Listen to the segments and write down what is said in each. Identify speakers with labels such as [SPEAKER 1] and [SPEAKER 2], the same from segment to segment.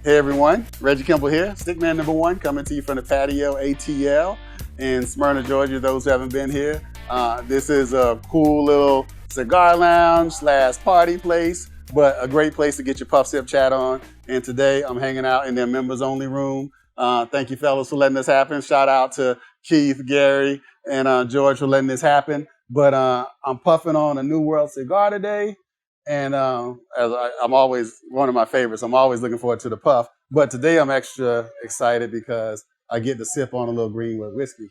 [SPEAKER 1] Hey everyone, Reggie Kimball here, Stickman #1, coming to you from the patio ATL in Smyrna, Georgia. Those who haven't been here, this is a cool little cigar lounge / party place, but a great place to get your puff sip chat on. And today I'm hanging out in their members only room. Thank you fellas for letting this happen. Shout out to Keith, Gary, and George for letting this happen. But I'm puffing on a New World cigar today. And I'm always one of my favorites. I'm always looking forward to the puff. But today I'm extra excited because I get to sip on a little Greenwood whiskey.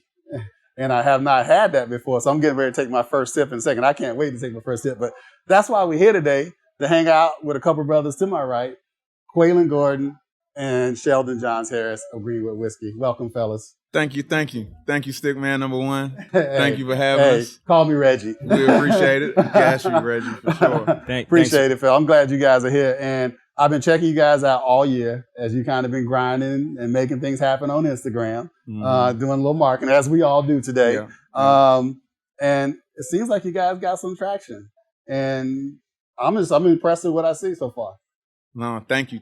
[SPEAKER 1] And I have not had that before. So I'm getting ready to take my first sip in a second. I can't wait to take my first sip. But that's why we're here today, to hang out with a couple brothers to my right, Kweillin Gordon and Sheldon Johns Harris of Greenwood Whiskey. Welcome, fellas.
[SPEAKER 2] Thank you, Stickman #1. Thank you for having us.
[SPEAKER 1] Call me Reggie.
[SPEAKER 2] We appreciate it. Gas you, Reggie, for sure.
[SPEAKER 1] Appreciate it, Phil. I'm glad you guys are here. And I've been checking you guys out all year as you kind of been grinding and making things happen on Instagram, doing a little marketing, as we all do today. Yeah. And it seems like you guys got some traction. And I'm impressed with what I see so far.
[SPEAKER 2] No, thank you.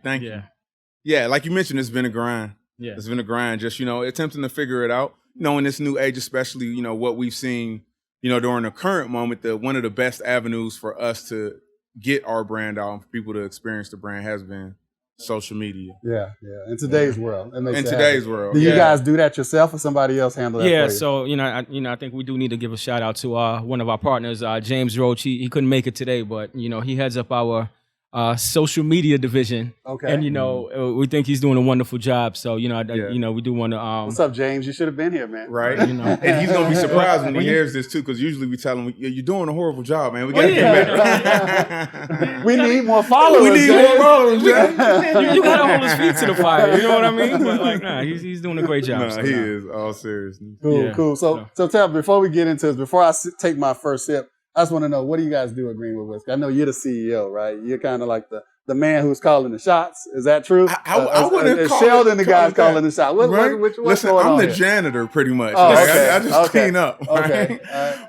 [SPEAKER 2] Yeah, like you mentioned, it's been a grind.
[SPEAKER 3] Yeah.
[SPEAKER 2] It's been a grind, just, attempting to figure it out. In this new age, especially, what we've seen, during the current moment, one of the best avenues for us to get our brand out and for people to experience the brand has been social media.
[SPEAKER 1] Yeah. In today's world.
[SPEAKER 2] Do
[SPEAKER 1] you guys do that yourself or somebody else handle that for you?
[SPEAKER 3] Yeah, so, I think we do need to give a shout out to one of our partners, James Roach. He couldn't make it today, but, he heads up our social media division.
[SPEAKER 1] Okay.
[SPEAKER 3] And, we think he's doing a wonderful job. So, we do want to...
[SPEAKER 1] What's up, James? You should have been here, man.
[SPEAKER 2] Right. And he's going to be surprised when he hears this, too, because usually we tell him, you're doing a horrible job, man. We got to get better.
[SPEAKER 1] We need more followers.
[SPEAKER 3] You got to hold his feet to the fire. You know what I mean? But, he's doing a great job.
[SPEAKER 2] He is, all seriousness.
[SPEAKER 1] Cool. So tell me, before we get into this, before I take my first sip, I just want to know, what do you guys do at Greenwood Whiskey? I know you're the CEO, right? You're kind of like the man who's calling the shots. Is that true?
[SPEAKER 2] I wouldn't call
[SPEAKER 1] Sheldon the guy's calling the shot.
[SPEAKER 2] Listen, I'm the janitor pretty much.
[SPEAKER 1] Oh, okay.
[SPEAKER 2] I just clean up. Right?
[SPEAKER 1] Okay.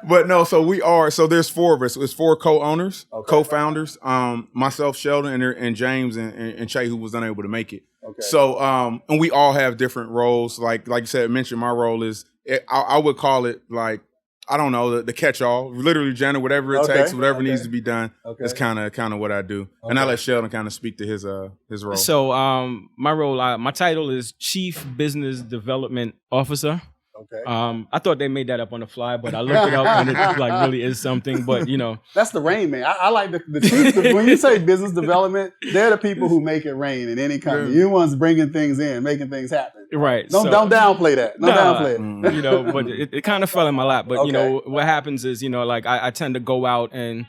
[SPEAKER 2] But no, so there's 4 of us. It's 4 co-owners, co-founders, myself, Sheldon, and James and Che, who was unable to make it.
[SPEAKER 1] Okay.
[SPEAKER 2] So, and we all have different roles. Like you said, mentioned, my role is, I would call it like, I don't know, the catch-all, literally janitor, whatever it takes, whatever needs to be done. Is kind of what I do. And I let Sheldon kind of speak to his role.
[SPEAKER 3] So my role, my title is Chief Business Development Officer.
[SPEAKER 1] Okay.
[SPEAKER 3] I thought they made that up on the fly, but I looked it up and it really is something. But
[SPEAKER 1] that's the rain man. I like the chief. When you say business development, they're the people who make it rain in any company. You're the ones bringing things in, making things happen.
[SPEAKER 3] Right.
[SPEAKER 1] Don't downplay that. Don't downplay it.
[SPEAKER 3] But it kind of fell in my lap. But what happens is, I tend to go out and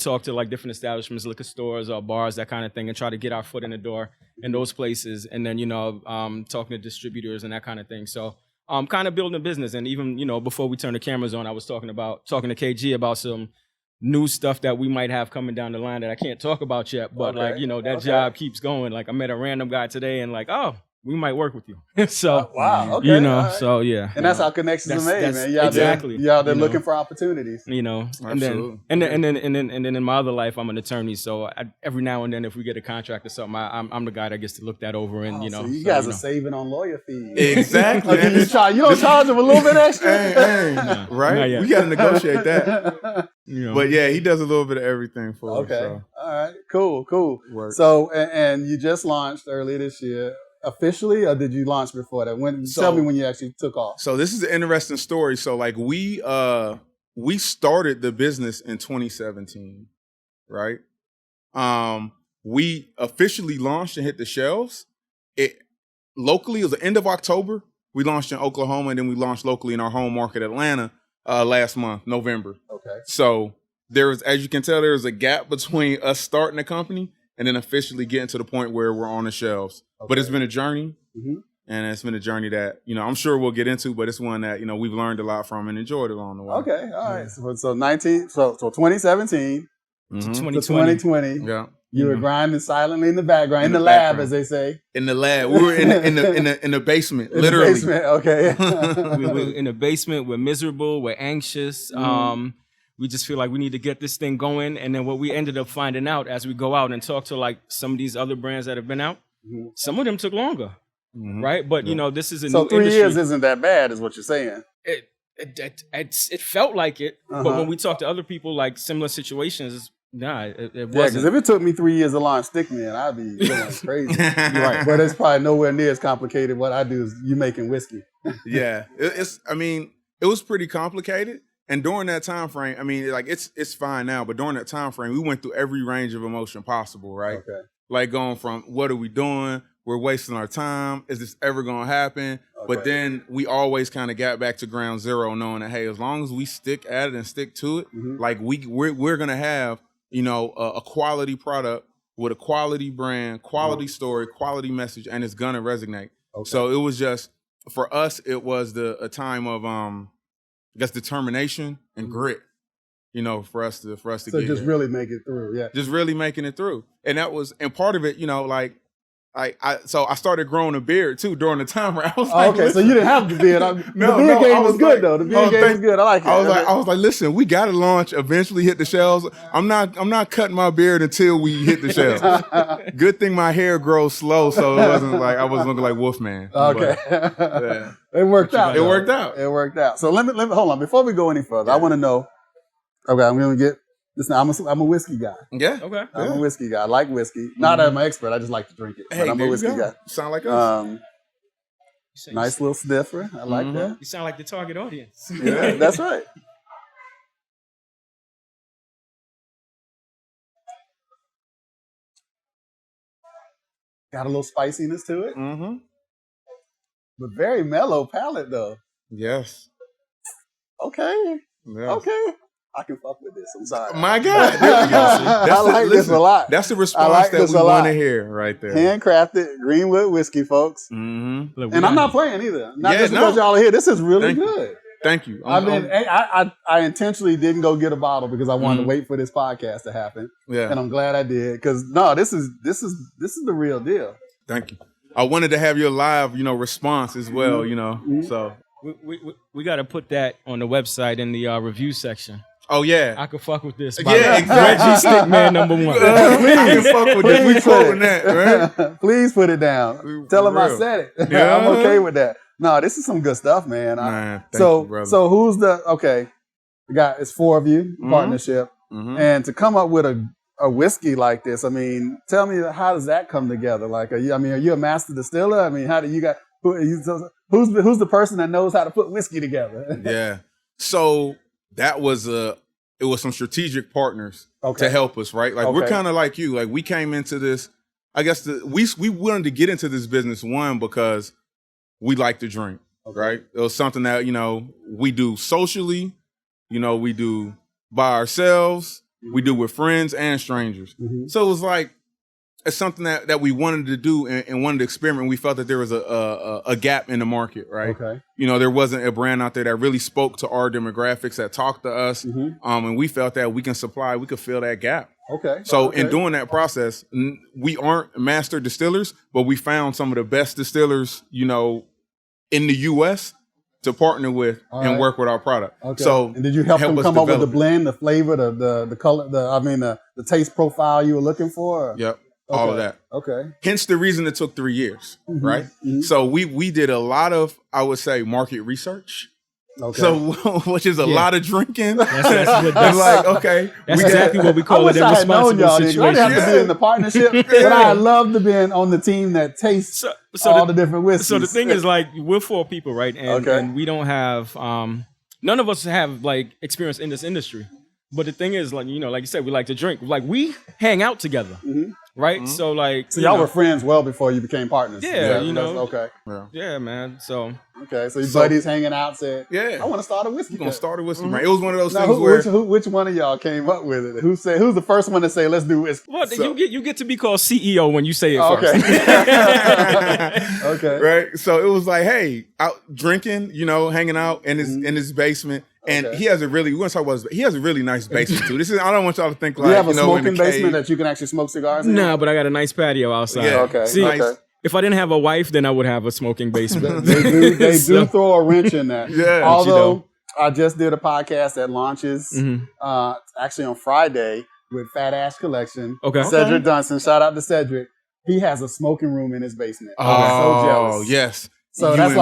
[SPEAKER 3] talk to different establishments, liquor stores or bars, that kind of thing, and try to get our foot in the door in those places, and then talking to distributors and that kind of thing. So. Kind of building a business. And even, before we turned the cameras on, I was talking to KG about some new stuff that we might have coming down the line that I can't talk about yet. But that job keeps going. I met a random guy today and we might work with you. So,
[SPEAKER 1] wow. Okay.
[SPEAKER 3] right. So yeah.
[SPEAKER 1] And that's how connections are made, man. Y'all there looking for opportunities.
[SPEAKER 3] And then in my other life, I'm an attorney. So every now and then, if we get a contract or something, I'm the guy that gets to look that over. And
[SPEAKER 1] so you guys are saving on lawyer fees.
[SPEAKER 2] Exactly.
[SPEAKER 1] You don't charge them a little bit extra.
[SPEAKER 2] Hey, right? We got to negotiate that. But yeah, he does a little bit of everything for us.
[SPEAKER 1] Okay.
[SPEAKER 2] So.
[SPEAKER 1] All right. Cool.
[SPEAKER 2] Work.
[SPEAKER 1] So and you just launched earlier this year. Officially, or did you launch before that? Tell me when you actually took off.
[SPEAKER 2] So this is an interesting story. So we started the business in 2017, right? We officially launched and hit the shelves. Locally, it was the end of October. We launched in Oklahoma, and then we launched locally in our home market, Atlanta, last month, November.
[SPEAKER 1] Okay.
[SPEAKER 2] So as you can tell, there was a gap between us starting the company and then officially getting to the point where we're on the shelves. Okay. But it's been a journey, and it's been a journey that, I'm sure we'll get into, but it's one that, we've learned a lot from and enjoyed along the way.
[SPEAKER 1] Okay, all right. So 2017 to 2020.
[SPEAKER 2] Yeah.
[SPEAKER 1] You were grinding silently in the background, in the lab, as they say.
[SPEAKER 2] In the lab. We were in the basement, literally.
[SPEAKER 1] In the basement, okay.
[SPEAKER 3] We're in the basement. We're miserable. We're anxious. We just feel like we need to get this thing going. And then what we ended up finding out as we go out and talk to some of these other brands that have been out, Some of them took longer, right? But you know, this is a
[SPEAKER 1] so
[SPEAKER 3] new
[SPEAKER 1] 3
[SPEAKER 3] industry.
[SPEAKER 1] years isn't that bad, is what you're saying.
[SPEAKER 3] It felt like it, but when we talk to other people like similar situations, nah, it wasn't.
[SPEAKER 1] Yeah, because if it took me 3 years to launch Stickmen, I'd be going crazy. Right, but it's probably nowhere near as complicated. What I do is you making whiskey.
[SPEAKER 2] Yeah, it was pretty complicated. And during that time frame, I mean, like it's fine now, but during that time frame, we went through every range of emotion possible, right?
[SPEAKER 1] Okay.
[SPEAKER 2] Like going from what are we doing? We're wasting our time. Is this ever going to happen? Okay. But then we always kind of got back to ground zero, knowing that, hey, as long as we stick at it and stick to it, like we're going to have, you know, a quality product with a quality brand, quality story, quality message, and it's going to resonate. Okay. So it was just, for us, it was a time of, I guess, determination and grit, you know, for us to
[SPEAKER 1] so
[SPEAKER 2] get
[SPEAKER 1] just
[SPEAKER 2] here.
[SPEAKER 1] Really make it through. Yeah.
[SPEAKER 2] Just really making it through. And that was, and part of it, you know, like, so I started growing a beard too during the time where I was like,
[SPEAKER 1] okay, so you didn't have the beard. The beard game was good though. The beard game was good. I like it.
[SPEAKER 2] I was like, listen, we got to launch, eventually hit the shelves. I'm not cutting my beard until we hit the shelves. Good thing my hair grows slow, so it wasn't like I wasn't looking like Wolfman.
[SPEAKER 1] Okay,
[SPEAKER 2] but, yeah.
[SPEAKER 1] It worked out.
[SPEAKER 2] It worked out.
[SPEAKER 1] It worked out. So let me hold on before we go any further. I want to know. Okay, I'm gonna get. Listen, I'm a whiskey guy.
[SPEAKER 2] Yeah.
[SPEAKER 3] Okay.
[SPEAKER 1] I'm a whiskey guy. I like whiskey. Not that I'm an expert. I just like to drink it.
[SPEAKER 2] Hey,
[SPEAKER 1] but I'm a whiskey guy.
[SPEAKER 2] Sound like us.
[SPEAKER 1] Nice little sniffer. I like that.
[SPEAKER 3] You sound like the target audience.
[SPEAKER 1] Yeah, that's right. Got a little spiciness to it.
[SPEAKER 2] Mm-hmm.
[SPEAKER 1] But very mellow palate, though.
[SPEAKER 2] Yes.
[SPEAKER 1] Okay.
[SPEAKER 2] Yes.
[SPEAKER 1] Okay. I can fuck with this. I'm sorry.
[SPEAKER 2] My God. There we go.
[SPEAKER 1] I like this a lot.
[SPEAKER 2] That's the response that we want to hear right there.
[SPEAKER 1] Handcrafted Greenwood Whiskey, folks.
[SPEAKER 2] Mm-hmm.
[SPEAKER 3] Look,
[SPEAKER 1] and I'm not playing either. Not just because y'all are here. This is really good.
[SPEAKER 2] Thank you.
[SPEAKER 1] I intentionally didn't go get a bottle because I wanted to wait for this podcast to happen.
[SPEAKER 2] Yeah.
[SPEAKER 1] And I'm glad I did because this is the real deal.
[SPEAKER 2] Thank you. I wanted to have your live, you know, response as well, you know. So
[SPEAKER 3] we got to put that on the website in the review section.
[SPEAKER 2] Oh yeah,
[SPEAKER 3] I could fuck with this.
[SPEAKER 2] Yeah, exactly.
[SPEAKER 3] Reggie Stickman #1.
[SPEAKER 2] Please, I can fuck with this. We quoting that, right?
[SPEAKER 1] Please put it down. Tell him I said it. Yeah. I'm okay with that. No, this is some good stuff, man.
[SPEAKER 2] Thank you, brother.
[SPEAKER 1] So who's it's 4 of you, partnership, and to come up with a whiskey like this. I mean, tell me, how does that come together? Like, are you a master distiller? I mean, how do you got who's the person that knows how to put whiskey together?
[SPEAKER 2] Yeah. So that was it was some strategic partners to help us, right? Like we're kind of like you. Like we came into this, I guess we wanted to get into this business, one, because we like to drink, right? It was something that, you know, we do socially, you know, we do by ourselves, we do with friends and strangers. So it was like, it's something that we wanted to do and wanted to experiment. We felt that there was a gap in the market, right? Okay. You know, there wasn't a brand out there that really spoke to our demographics, that talked to us. And we felt that we could fill that gap. Okay. So in doing that process, we aren't master distillers, but we found some of the best distillers, you know, in the U.S. to partner with and work with our product. Okay. So
[SPEAKER 1] and did you help them come up with the blend, the flavor, the color, the taste profile you were looking for?
[SPEAKER 2] Yep. All of that.
[SPEAKER 1] Okay.
[SPEAKER 2] Hence the reason it took 3 years, right? So we did a lot of, I would say, market research. Okay. So which is a lot of drinking. That's like, okay.
[SPEAKER 3] That's exactly what we call it in responsible situations.
[SPEAKER 1] I didn't have to be in the partnership, but I love to be on the team that tastes all the different whiskeys.
[SPEAKER 3] So the thing is, like, we're 4 people, right? And we don't have, none of us have, like, experience in this industry. But the thing is, like, you know, like you said, we like to drink. Like, we hang out together. Right? So like,
[SPEAKER 1] so y'all were friends well before you became partners.
[SPEAKER 3] Yeah, you know.
[SPEAKER 1] Okay.
[SPEAKER 3] Yeah, man. So
[SPEAKER 1] okay, so your buddies hanging out said,
[SPEAKER 2] "Yeah,
[SPEAKER 1] I want to start a whiskey."
[SPEAKER 2] We're gonna start a whiskey, man. It was one of those things where
[SPEAKER 1] which one of y'all came up with it? Who's the first one to say, "Let's do whiskey"?
[SPEAKER 3] Well, you get to be called CEO when you say it first.
[SPEAKER 1] Okay.
[SPEAKER 2] Right. So it was like, hey, out drinking, you know, hanging out in his basement. And he has a really nice basement too. I don't want y'all to think like,
[SPEAKER 1] you have a smoking basement that you can actually smoke cigars in?
[SPEAKER 3] No, but I got a nice patio outside.
[SPEAKER 2] Yeah.
[SPEAKER 1] Okay.
[SPEAKER 3] See, if I didn't have a wife, then I would have a smoking basement.
[SPEAKER 1] They do throw a wrench in that.
[SPEAKER 2] Yeah.
[SPEAKER 1] Although I just did a podcast that launches actually on Friday with Fat Ash Collection.
[SPEAKER 3] Okay.
[SPEAKER 1] Cedric Dunson. Shout out to Cedric. he has a smoking room in his basement.
[SPEAKER 2] Oh,
[SPEAKER 1] I'm so jealous.
[SPEAKER 2] Yes.
[SPEAKER 1] So that's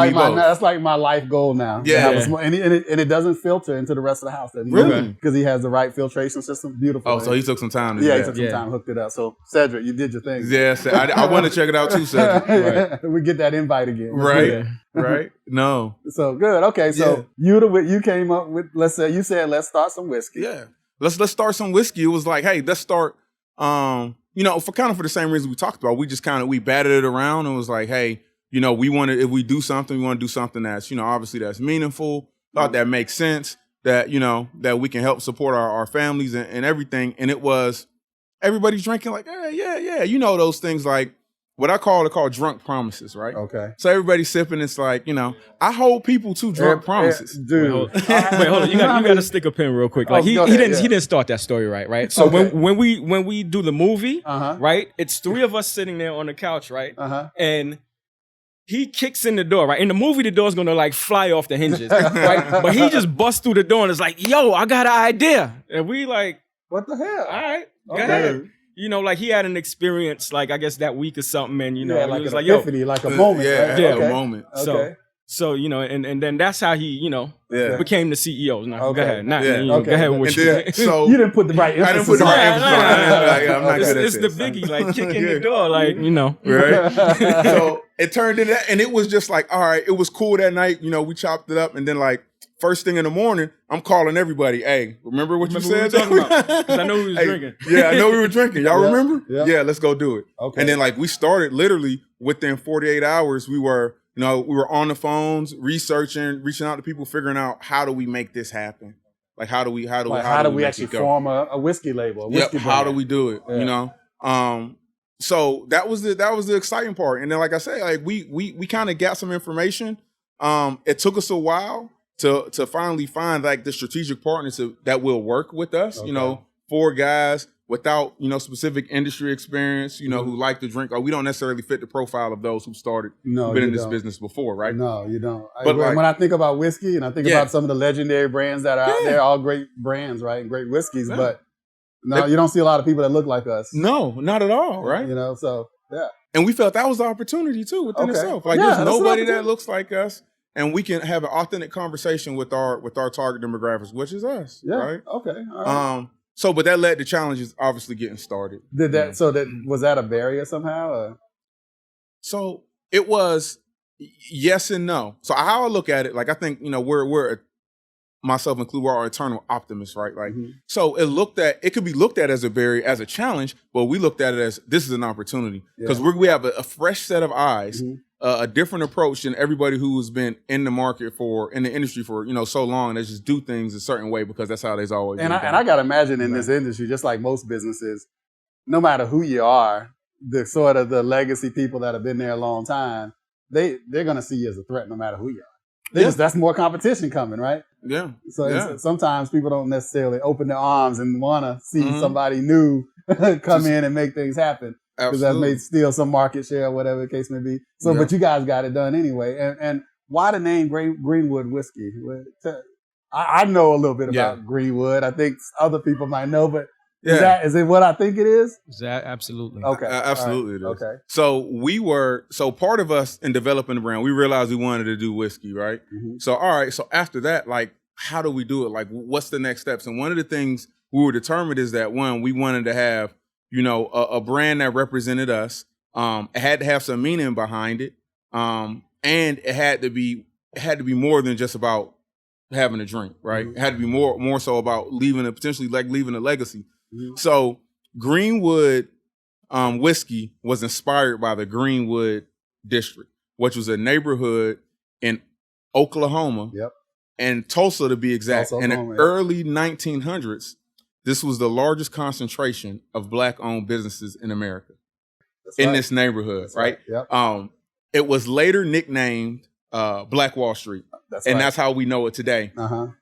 [SPEAKER 1] like my life goal now.
[SPEAKER 2] Yeah.
[SPEAKER 1] And it doesn't filter into the rest of the house.
[SPEAKER 2] Really?
[SPEAKER 1] Because he has the right filtration system. Beautiful.
[SPEAKER 2] Oh, so he took some time to do
[SPEAKER 1] that.
[SPEAKER 2] that.
[SPEAKER 1] He took some time, hooked it up. So Cedric, you did your thing.
[SPEAKER 2] Yes, I want to check it out too, Cedric.
[SPEAKER 1] Right. We get that invite again.
[SPEAKER 2] Right. Right. No.
[SPEAKER 1] So good. Okay. So you came up with, let's start some whiskey.
[SPEAKER 2] Yeah. Let's start some whiskey. It was like, hey, let's start, for the same reason we talked about. We just we batted it around and was like, hey, if we do something, we want to do something that's, obviously that's meaningful, thought that makes sense, that, that we can help support our families and everything. And it was everybody's drinking like, hey, yeah. Those things like what I call drunk promises, right?
[SPEAKER 1] Okay.
[SPEAKER 2] So everybody's sipping. It's like, I hold people to drunk promises.
[SPEAKER 1] Dude.
[SPEAKER 3] Wait, hold on. You got to stick a pin real quick. Like he didn't start that story right? So when we do the movie, right, it's three of us sitting there on the couch, right? And he kicks in the door, right? In the movie, the door's gonna fly off the hinges, right? But he just busts through the door and is like, yo, I got an idea. And we like,
[SPEAKER 1] what the hell?
[SPEAKER 3] All right, go ahead. He had an experience, I guess that week or something, and he was like,
[SPEAKER 1] epiphany, like a moment.
[SPEAKER 2] Yeah,
[SPEAKER 1] right?
[SPEAKER 2] a moment.
[SPEAKER 1] Okay.
[SPEAKER 3] So and then that's how he, became the CEO. Now, go ahead.
[SPEAKER 1] Go
[SPEAKER 3] ahead with what
[SPEAKER 2] so
[SPEAKER 1] you didn't put the right emphasis.
[SPEAKER 2] I didn't put the right emphasis. I'm not good at
[SPEAKER 3] it's
[SPEAKER 2] this.
[SPEAKER 3] the biggie, kicking the door,
[SPEAKER 2] Right? So it turned into that, and it was just like, all right, it was cool that night. We chopped it up, and then first thing in the morning, I'm calling everybody. Hey, remember what you said?
[SPEAKER 3] Because I know we was drinking.
[SPEAKER 2] Yeah, I know we were drinking. Y'all remember?
[SPEAKER 1] Yeah,
[SPEAKER 2] let's go do it.
[SPEAKER 1] Okay.
[SPEAKER 2] And then we started literally within 48 hours. We were on the phones, researching, reaching out to people, figuring out how do we make this happen? How do we
[SPEAKER 1] actually form a whiskey label? Brand?
[SPEAKER 2] How do we do it?
[SPEAKER 1] Yeah.
[SPEAKER 2] So that was the exciting part. And then, like I said, we kind of got some information. It took us a while to finally find the strategic partners that will work with us.
[SPEAKER 1] Okay.
[SPEAKER 2] 4 guys without specific industry experience, who like to drink. We don't necessarily fit the profile of those who started been in this business before, right?
[SPEAKER 1] No, you don't.
[SPEAKER 2] But
[SPEAKER 1] when I think about whiskey and I think about some of the legendary brands that are out there, all great brands, right? Great whiskeys, but no, you don't see a lot of people that look like us.
[SPEAKER 2] No, not at all, right?
[SPEAKER 1] So yeah.
[SPEAKER 2] And we felt that was the opportunity too within itself. There's nobody that looks like us, and we can have an authentic conversation with our target demographics, which is us, right?
[SPEAKER 1] Okay. All right.
[SPEAKER 2] But that led to challenges obviously getting started.
[SPEAKER 1] Was that a barrier somehow? Or?
[SPEAKER 2] So it was yes and no. So how I look at it, I think, we're myself included, we're our eternal optimists, right? So it could be looked at as a barrier, as a challenge, but we looked at it as this is an opportunity because we have a fresh set of eyes, a different approach than everybody who's been in the market in the industry for so long. They just do things a certain way because that's how they've always been.
[SPEAKER 1] And I gotta imagine in this industry, just like most businesses, no matter who you are, the legacy people that have been there a long time, they're gonna see you as a threat no matter who you are. That's more competition coming, right?
[SPEAKER 2] Yeah.
[SPEAKER 1] So sometimes people don't necessarily open their arms and want to see somebody new come in and make things happen. Because that may steal some market share or whatever the case may be. So, but you guys got it done anyway. And why the name Greenwood Whiskey? I know a little bit about Greenwood. I think other people might know, but is it what I think it is?
[SPEAKER 3] Absolutely.
[SPEAKER 1] Okay.
[SPEAKER 2] Absolutely it is.
[SPEAKER 1] Okay.
[SPEAKER 2] So part of us in developing the brand, we realized we wanted to do whiskey, right?
[SPEAKER 1] Mm-hmm.
[SPEAKER 2] So, all right. So after that, how do we do it? What's the next steps? And one of the things we were determined is that we wanted to have a brand that represented us. It had to have some meaning behind it. And it had to be more than just about having a drink, right?
[SPEAKER 1] Mm-hmm.
[SPEAKER 2] It had to be more so about leaving a legacy.
[SPEAKER 1] Mm-hmm.
[SPEAKER 2] So Greenwood whiskey was inspired by the Greenwood district, which was a neighborhood in Oklahoma and Tulsa to be exact. In the early 1900s, this was the largest concentration of Black-owned businesses in America this neighborhood, right?
[SPEAKER 1] Yep.
[SPEAKER 2] It was later nicknamed Black Wall Street. That's how we know it today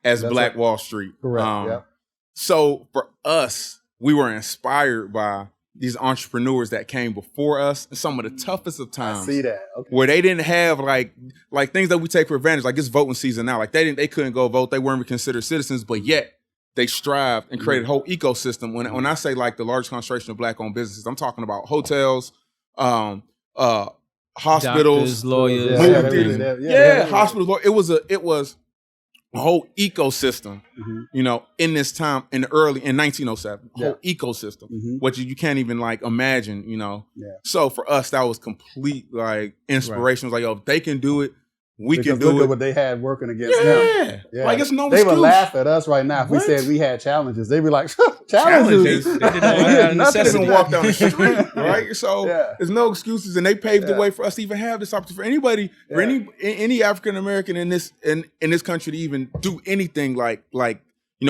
[SPEAKER 2] as Black Wall Street.
[SPEAKER 1] Correct.
[SPEAKER 2] So for us, we were inspired by these entrepreneurs that came before us in some of the toughest of times.
[SPEAKER 1] I see that. Okay.
[SPEAKER 2] Where they didn't have like things that we take for advantage. Like it's voting season now. They couldn't go vote. They weren't considered citizens, but yet they strived and created a whole ecosystem. When I say the largest concentration of Black-owned businesses, I'm talking about hotels, hospitals,
[SPEAKER 3] doctors, lawyers,
[SPEAKER 2] hospitals. It was a whole ecosystem, in this time in 1907, whole ecosystem, which you can't even like imagine, So for us, that was complete like inspiration. It was like, yo, if they can do it, we can do
[SPEAKER 1] look
[SPEAKER 2] it.
[SPEAKER 1] at what they had working against them.
[SPEAKER 2] Yeah, like it's no
[SPEAKER 1] They
[SPEAKER 2] excuse.
[SPEAKER 1] would laugh at us right now if we said we had challenges. They'd be like, challenges.
[SPEAKER 2] They didn't even walk down the street, right? So there's no excuses, and they paved the way for us to even have this opportunity for anybody, for any African American in this country to even do anything like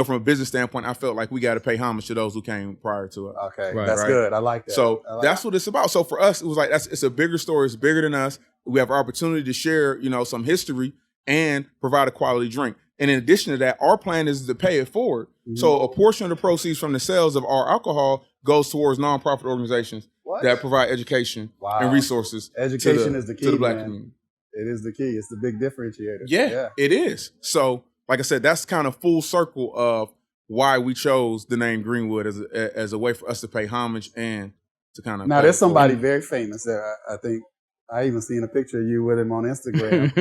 [SPEAKER 2] from a business standpoint. I felt like we got to pay homage to those who came prior to it.
[SPEAKER 1] Okay, that's good. I like that.
[SPEAKER 2] So that's what it's about. So for us, it was like it's a bigger story. It's bigger than us. We have an opportunity to share, some history and provide a quality drink. And in addition to that, our plan is to pay it forward. So a portion of the proceeds from the sales of our alcohol goes towards nonprofit organizations that provide education and resources.
[SPEAKER 1] Education is the key
[SPEAKER 2] to the Black community.
[SPEAKER 1] It is the key. It's the big differentiator.
[SPEAKER 2] Yeah, it is. So, like I said, that's kind of full circle of why we chose the name Greenwood as a way for us to pay homage and to kind of.
[SPEAKER 1] Now, there's somebody very famous there. I think I even seen a picture of you with him on Instagram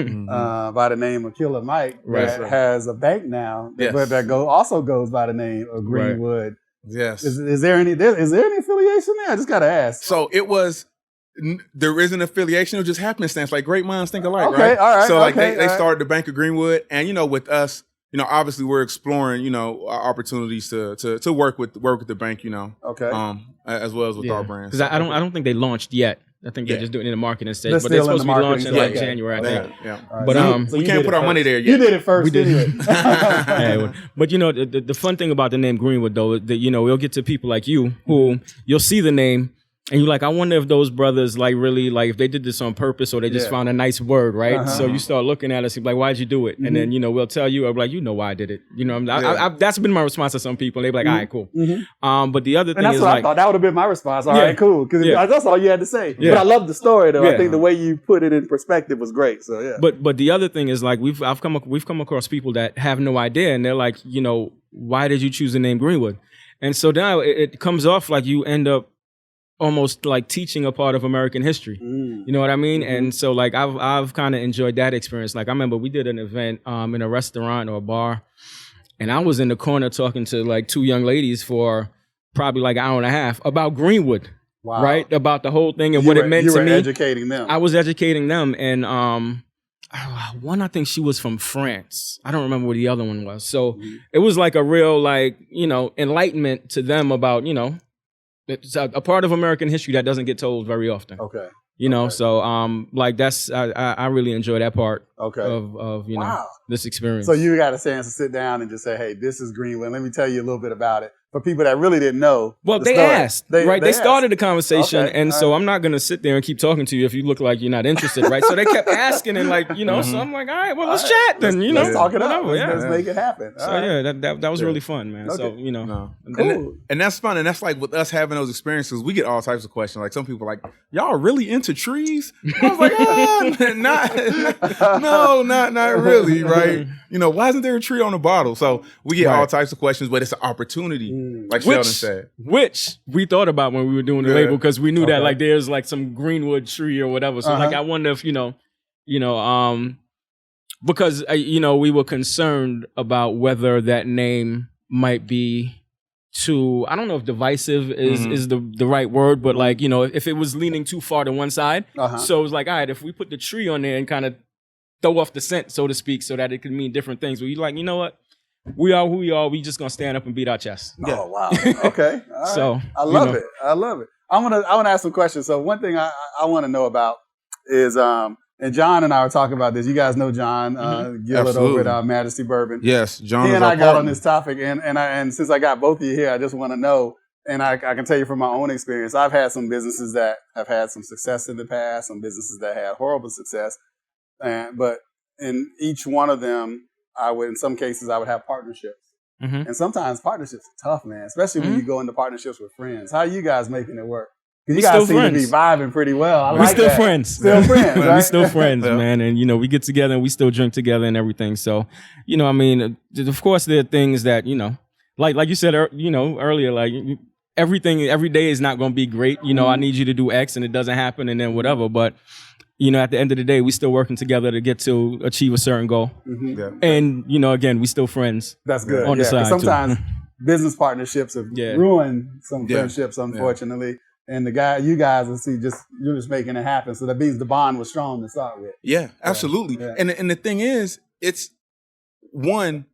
[SPEAKER 1] by the name of Killer Mike that has a bank now, but that also goes by the name of Greenwood.
[SPEAKER 2] Yes.
[SPEAKER 1] Is there any affiliation there? I just gotta ask.
[SPEAKER 2] So there is an affiliation. It just happenstance. Like great minds think alike,
[SPEAKER 1] okay,
[SPEAKER 2] right?
[SPEAKER 1] All right.
[SPEAKER 2] So like they started the Bank of Greenwood, and with us, obviously we're exploring, our opportunities to work with the bank, as well as with our brands.
[SPEAKER 3] Because I don't think they launched yet. I think they're just doing it in the marketing stage, but they're supposed to be launching like January, I think.
[SPEAKER 2] Yeah.
[SPEAKER 3] But
[SPEAKER 2] so we can't put our money there yet.
[SPEAKER 1] You did it first.
[SPEAKER 3] We did. But the fun thing about the name Greenwood, though, that we'll get to people like you who you'll see the name. And you're like, I wonder if those brothers like really like if they did this on purpose or they just found a nice word, right? So you start looking at us, you're like, why'd you do it? And then we'll tell you, I'm like, why I did it. That's been my response to some people. And they're like, all right, cool. But the other thing
[SPEAKER 1] that's
[SPEAKER 3] is
[SPEAKER 1] what
[SPEAKER 3] like,
[SPEAKER 1] I thought that would have been my response. All right, cool, because that's all you had to say.
[SPEAKER 3] Yeah.
[SPEAKER 1] But I love the story though. I think the way you put it in perspective was great. So yeah.
[SPEAKER 3] But the other thing is like we've come across people that have no idea, and they're like, why did you choose the name Greenwood? And so now it comes off like you end up almost like teaching a part of American history. You know what I mean? And so like I've kind of enjoyed that experience. Like I remember we did an event in a restaurant or a bar, and I was in the corner talking to like two young ladies for probably like an hour and a half about Greenwood. Wow. Right? About the whole thing and what it meant to me.
[SPEAKER 1] You were educating them.
[SPEAKER 3] I was educating them, and one, I think she was from France. I don't remember what the other one was. So it was like a real like, enlightenment to them about, it's a part of American history that doesn't get told very often.
[SPEAKER 1] Okay.
[SPEAKER 3] So like that's I really enjoy that part of this experience.
[SPEAKER 1] So you got a chance to sit down and just say, hey, this is Greenwood. Let me tell you a little bit about it. For people that really didn't know. Well,
[SPEAKER 3] they asked, right? They started the conversation, and so
[SPEAKER 1] right.
[SPEAKER 3] I'm not going to sit there and keep talking to you if you look like you're not interested, right? So they kept asking, and like, so I'm like, all right, well, let's chat then,
[SPEAKER 1] Let's talk it up. Let's make it happen.
[SPEAKER 3] So that was really fun, man. Okay. So,
[SPEAKER 2] cool. And that's fun, and that's like with us having those experiences, we get all types of questions. Like some people are like, y'all are really into trees? I was like, not really, right? Why isn't there a tree on the bottle? So we get all types of questions, but it's an opportunity. Like Sheldon said.
[SPEAKER 3] Which we thought about when we were doing the label, because we knew that like there's like some Greenwood tree or whatever. So like I wonder if, because, we were concerned about whether that name might be too, I don't know if divisive is the right word, but like, if it was leaning too far to one side. So it was like, all right, if we put the tree on there and kind of throw off the scent, so to speak, so that it could mean different things. But you're like, you know what? We are who we are. We just gonna stand up and beat our chest.
[SPEAKER 1] Yeah. Oh wow. Okay. All right.
[SPEAKER 3] So
[SPEAKER 1] I love it. I love it. I wanna ask some questions. So one thing I want to know about is and John and I were talking about this. You guys know John Gillett over at Majesty Bourbon.
[SPEAKER 2] Yes, John.
[SPEAKER 1] He and I got on this topic, and since I got both of you here, I just want to know. And I can tell you from my own experience, I've had some businesses that have had some success in the past, some businesses that had horrible success, but in each one of them, in some cases, I would have partnerships. And sometimes partnerships are tough, man, especially when you go into partnerships with friends. How are you guys making it work? Because you guys seem to be vibing pretty well.
[SPEAKER 3] We're still friends.
[SPEAKER 1] Still friends, right?
[SPEAKER 3] We're still friends, man. And, we get together and we still drink together and everything. So, of course, there are things that, like you said, earlier, like every day is not going to be great. You know, I need you to do X and it doesn't happen and then whatever. But, you know, at the end of the day, we still working together to get to achieve a certain goal.
[SPEAKER 1] Yeah.
[SPEAKER 3] And, you know, again, we still friends.
[SPEAKER 1] That's good.
[SPEAKER 3] On the side
[SPEAKER 1] sometimes business partnerships have ruined some friendships, unfortunately. And you guys will see you're just making it happen. So that means the bond was strong to start with.
[SPEAKER 2] Yeah, absolutely. Yeah. And the thing is, it's one,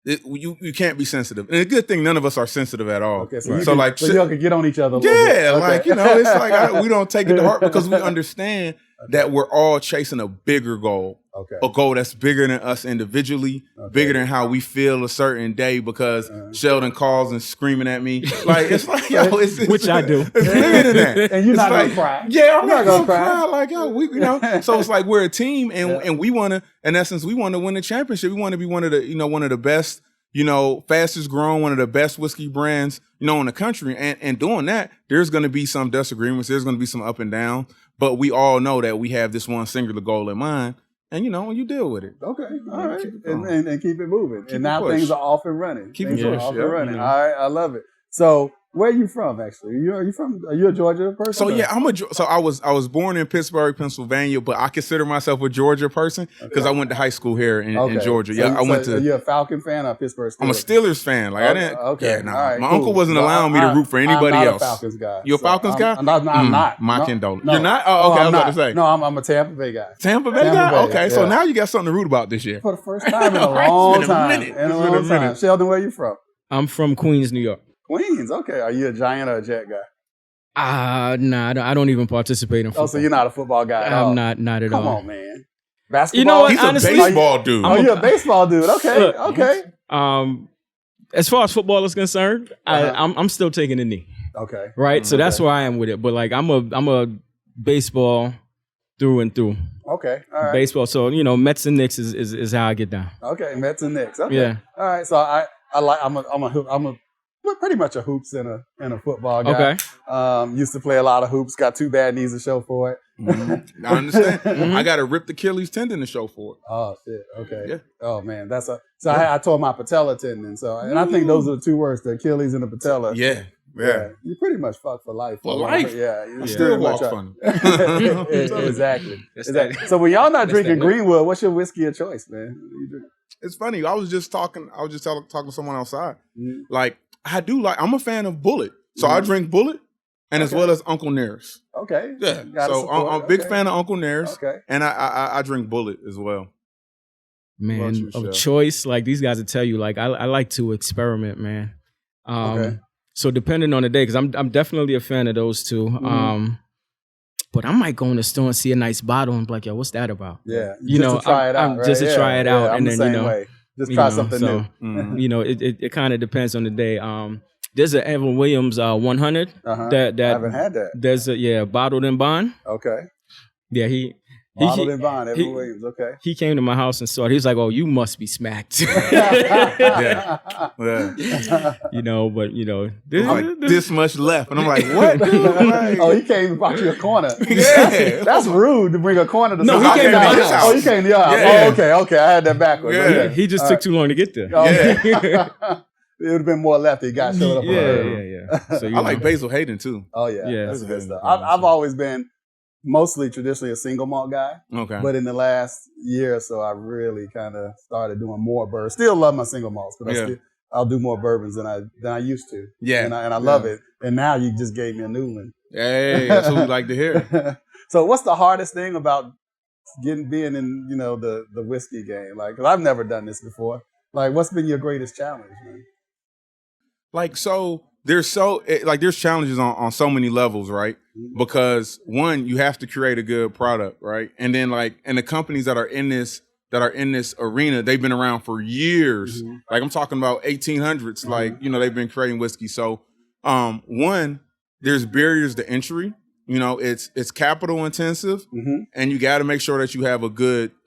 [SPEAKER 2] you can't be sensitive. And a good thing, none of us are sensitive at all.
[SPEAKER 1] Okay, so y'all can get on each other a little bit.
[SPEAKER 2] Yeah, like, you know, it's like we don't take it to heart because we understand that we're all chasing a bigger goal.
[SPEAKER 1] Okay.
[SPEAKER 2] A goal that's bigger than us individually, bigger than how we feel a certain day because Sheldon calls and screaming at me. Like, it's like, yo,
[SPEAKER 3] which I do.
[SPEAKER 2] It's bigger than that.
[SPEAKER 1] And you're not going to cry.
[SPEAKER 2] Yeah, I'm not going to cry. Like, yo, you know. So it's like we're a team and we want to, in essence, we want to win the championship. We want to be one of the best, you know, fastest growing, one of the best whiskey brands, you know, in the country. And doing that, there's going to be some disagreements. There's going to be some up and down. But we all know that we have this one singular goal in mind. And, you know, you deal with it.
[SPEAKER 1] Okay. All right. And keep it moving. And now things are off and running.
[SPEAKER 2] Keep it push.
[SPEAKER 1] Off and running. All right. I love it. So where are you from, actually? Are you a Georgia person?
[SPEAKER 2] So yeah, I was born in Pittsburgh, Pennsylvania, but I consider myself a Georgia person because I went to high school here in Georgia.
[SPEAKER 1] So are you a Falcon fan or Pittsburgh Steelers?
[SPEAKER 2] I'm a Steelers fan. Like I didn't.
[SPEAKER 1] Okay.
[SPEAKER 2] Yeah, nah.
[SPEAKER 1] Right,
[SPEAKER 2] my uncle wasn't allowing me to root for anybody else.
[SPEAKER 1] I'm not a Falcons guy.
[SPEAKER 2] You a Falcons guy?
[SPEAKER 1] I'm not.
[SPEAKER 2] My condolences. You're not? Oh, okay. I was about to say.
[SPEAKER 1] No, I'm a Tampa Bay guy.
[SPEAKER 2] Tampa Bay guy? Okay. So now you got something to root about this year.
[SPEAKER 1] For the first time in a long time. Sheldon, where are you from?
[SPEAKER 3] I'm from Queens, New York.
[SPEAKER 1] Queens, okay. Are you a Giant or a Jet guy?
[SPEAKER 3] Nah, I don't even participate in football.
[SPEAKER 1] Oh, so you're not a football guy at all?
[SPEAKER 3] I'm not at all.
[SPEAKER 1] Come on, man. Basketball?
[SPEAKER 3] You know what?
[SPEAKER 2] He's
[SPEAKER 3] honestly,
[SPEAKER 2] a baseball dude.
[SPEAKER 1] You're a baseball dude. Okay,
[SPEAKER 3] Look,
[SPEAKER 1] okay.
[SPEAKER 3] As far as football is concerned, I'm still taking the knee.
[SPEAKER 1] Okay.
[SPEAKER 3] Right? So that's where I am with it. But like I'm a baseball through and through.
[SPEAKER 1] Okay. All right.
[SPEAKER 3] Baseball. So, you know, Mets and Knicks is how I get down.
[SPEAKER 1] Okay, Mets and Knicks. Okay.
[SPEAKER 3] Yeah.
[SPEAKER 1] All right. So I'm pretty much a hoops and a football guy.
[SPEAKER 3] Okay.
[SPEAKER 1] Used to play a lot of hoops. Got two bad knees to show for it.
[SPEAKER 2] I understand. I got a ripped Achilles tendon to show for it.
[SPEAKER 1] Oh shit. Okay.
[SPEAKER 2] Yeah.
[SPEAKER 1] Oh man, I tore my patella tendon. So, and I think those are the two worst: the Achilles and the patella.
[SPEAKER 2] Yeah.
[SPEAKER 1] You pretty much fucked for life.
[SPEAKER 2] For life.
[SPEAKER 1] Yeah.
[SPEAKER 2] I still walk funny.
[SPEAKER 1] Exactly. So when y'all not drinking Greenwood, what's your whiskey of choice, man? What you drink?
[SPEAKER 2] It's funny. I was just talking to someone outside. Like, I'm a fan of Bullet. So I drink Bullet and as well as Uncle Nearest.
[SPEAKER 1] Okay.
[SPEAKER 2] Yeah. So I'm a big fan of Uncle Nearest.
[SPEAKER 1] Okay.
[SPEAKER 2] And I drink Bullet as well.
[SPEAKER 3] Man, of choice, like these guys will tell you, like I like to experiment, man. So depending on the day, because I'm definitely a fan of those two. But I might go in the store and see a nice bottle and be like, yo, what's that about?
[SPEAKER 1] Yeah.
[SPEAKER 3] You know,
[SPEAKER 1] to try it out.
[SPEAKER 3] Just to try it out. And then, you know,
[SPEAKER 1] just try something new.
[SPEAKER 3] You know, it kind of depends on the day. There's an Evan Williams 100 that
[SPEAKER 1] I haven't had that.
[SPEAKER 3] There's a bottled in bond.
[SPEAKER 1] Okay.
[SPEAKER 3] Yeah,
[SPEAKER 1] Bottled in bond, Evan Williams. Okay.
[SPEAKER 3] He came to my house and saw it. He was like, "Oh, you must be smacked."
[SPEAKER 2] Yeah.
[SPEAKER 3] You know, but you know,
[SPEAKER 2] this much left, and I'm like, "What, dude?" Like,
[SPEAKER 1] he came and brought you a corner.
[SPEAKER 2] Yeah,
[SPEAKER 1] that's rude to bring a corner to.
[SPEAKER 3] No, he came to my house.
[SPEAKER 1] Oh, you came to your house.
[SPEAKER 2] Yeah.
[SPEAKER 1] Oh, okay. I had that backwards.
[SPEAKER 2] Yeah.
[SPEAKER 1] Okay.
[SPEAKER 3] He just took too long to get there.
[SPEAKER 1] Yeah. It would have been more left. He got showed up.
[SPEAKER 3] Yeah. So
[SPEAKER 2] I like Basil Hayden too.
[SPEAKER 1] Oh yeah, that's good stuff.
[SPEAKER 2] Good.
[SPEAKER 1] I've always been mostly traditionally a single malt guy.
[SPEAKER 2] Okay.
[SPEAKER 1] But in the last year or so, I really kind of started doing more bourbons. Still love my single malts, but I'll do more bourbons than I used to.
[SPEAKER 2] Yeah.
[SPEAKER 1] And I love it. And now you just gave me a new one.
[SPEAKER 2] Hey, that's what we like to hear.
[SPEAKER 1] So what's the hardest thing about being in, you know, the whiskey game? Like, 'cause I've never done this before. Like, what's been your greatest challenge, man?
[SPEAKER 2] Like, so there's challenges on so many levels, right? Because one, you have to create a good product, right? And then and the companies that are in this arena, they've been around for years. Like I'm talking about 1800s, like, you know, they've been creating whiskey. So, one, there's barriers to entry. You know, it's capital intensive, and you got to make sure that you have a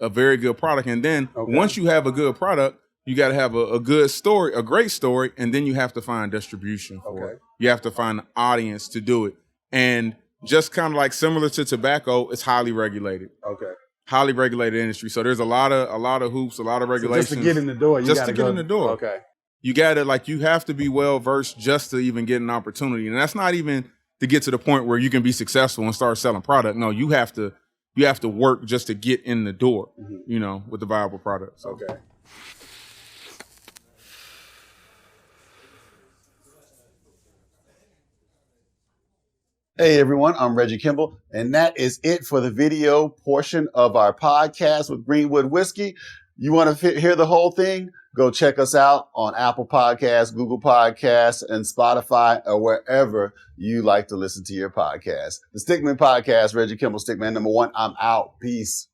[SPEAKER 2] very good product. And then once you have a good product, you got to have a good story, a great story, and then you have to find distribution for it. You have to find an audience to do it. And just kind of like similar to tobacco, it's highly regulated. Okay. Highly regulated industry. So there's a lot of hoops, a lot of regulations.
[SPEAKER 1] So just to get in the door,
[SPEAKER 2] just to get in the door.
[SPEAKER 1] Okay.
[SPEAKER 2] you have to be well versed just to even get an opportunity. And that's not even to get to the point where you can be successful and start selling product. No, you have to work just to get in the door, with the viable product. So.
[SPEAKER 1] Okay. Hey everyone, I'm Reggie Kimball, and that is it for the video portion of our podcast with Greenwood Whiskey. You want to hear the whole thing? Go check us out on Apple Podcasts, Google Podcasts, and Spotify, or wherever you like to listen to your podcast. The Stickmen Podcast, Reggie Kimball, Stickman #1. I'm out. Peace.